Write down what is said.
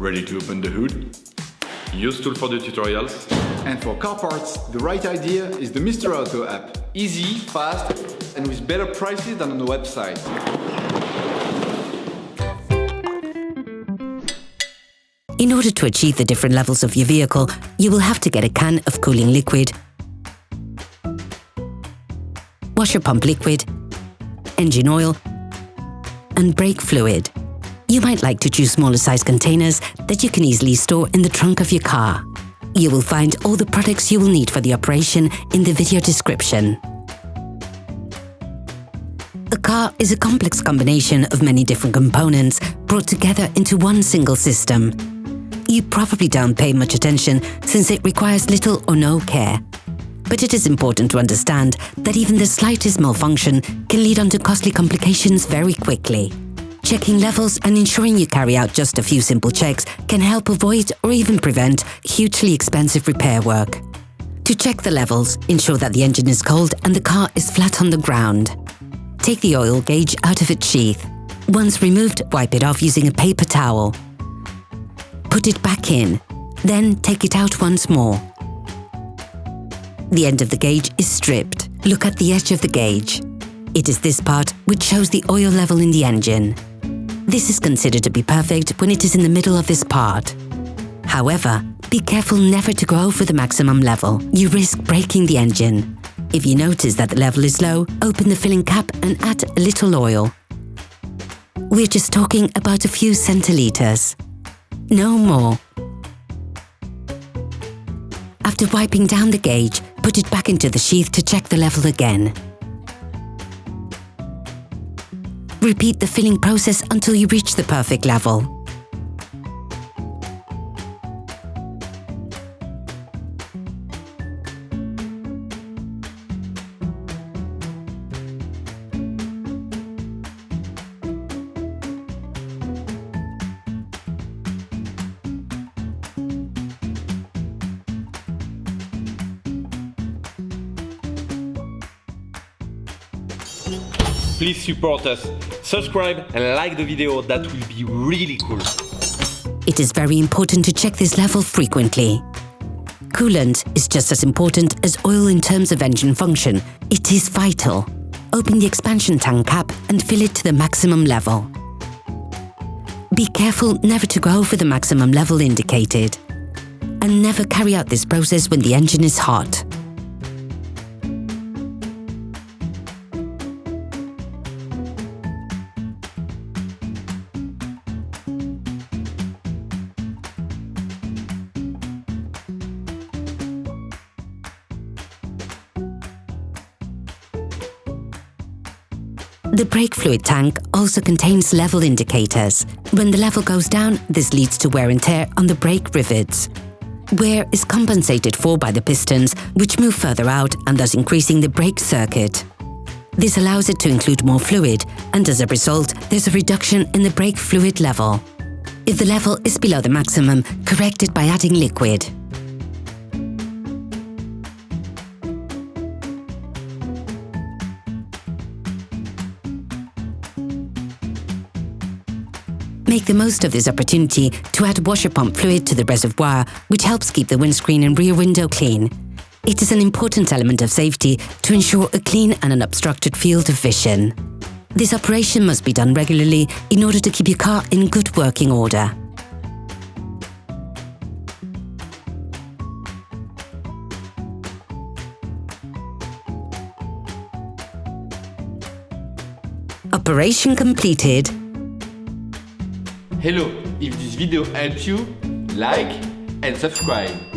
Ready to open the hood? UseTool for the tutorials. And for car parts, the right idea is the Mr. Auto app. Easy, fast, and with better prices than on the website. In order to achieve the different levels of your vehicle, you will have to get a can of cooling liquid, washer pump liquid, engine oil, and brake fluid. You might like to choose smaller size containers that you can easily store in the trunk of your car. You will find all the products you will need for the operation in the video description. A car is a complex combination of many different components brought together into one single system. You probably don't pay much attention since it requires little or no care. But it is important to understand that even the slightest malfunction can lead on to costly complications very quickly. Checking levels and ensuring you carry out just a few simple checks can help avoid or even prevent hugely expensive repair work. To check the levels, ensure that the engine is cold and the car is flat on the ground. Take the oil gauge out of its sheath. Once removed, wipe it off using a paper towel. Put it back in, then take it out once more. The end of the gauge is stripped. Look at the edge of the gauge. It is this part which shows the oil level in the engine. This is considered to be perfect when it is in the middle of this part. However, be careful never to go over the maximum level. You risk breaking the engine. If you notice that the level is low, open the filling cap and add a little oil. We're just talking about a few centiliters. No more. After wiping down the gauge, put it back into the sheath to check the level again. Repeat the filling process until you reach the perfect level. Please support us, subscribe and like the video, that will be really cool. It is very important to check this level frequently. Coolant is just as important as oil in terms of engine function. It is vital. Open the expansion tank cap and fill it to the maximum level. Be careful never to go over the maximum level indicated. And never carry out this process when the engine is hot. The brake fluid tank also contains level indicators. When the level goes down, this leads to wear and tear on the brake rivets. Wear is compensated for by the pistons, which move further out and thus increasing the brake circuit. This allows it to include more fluid, and as a result, there's a reduction in the brake fluid level. If the level is below the maximum, correct it by adding liquid. Make the most of this opportunity to add washer pump fluid to the reservoir, which helps keep the windscreen and rear window clean. It is an important element of safety to ensure a clean and unobstructed field of vision. This operation must be done regularly in order to keep your car in good working order. Operation completed. Hello, if this video helped you, like and subscribe.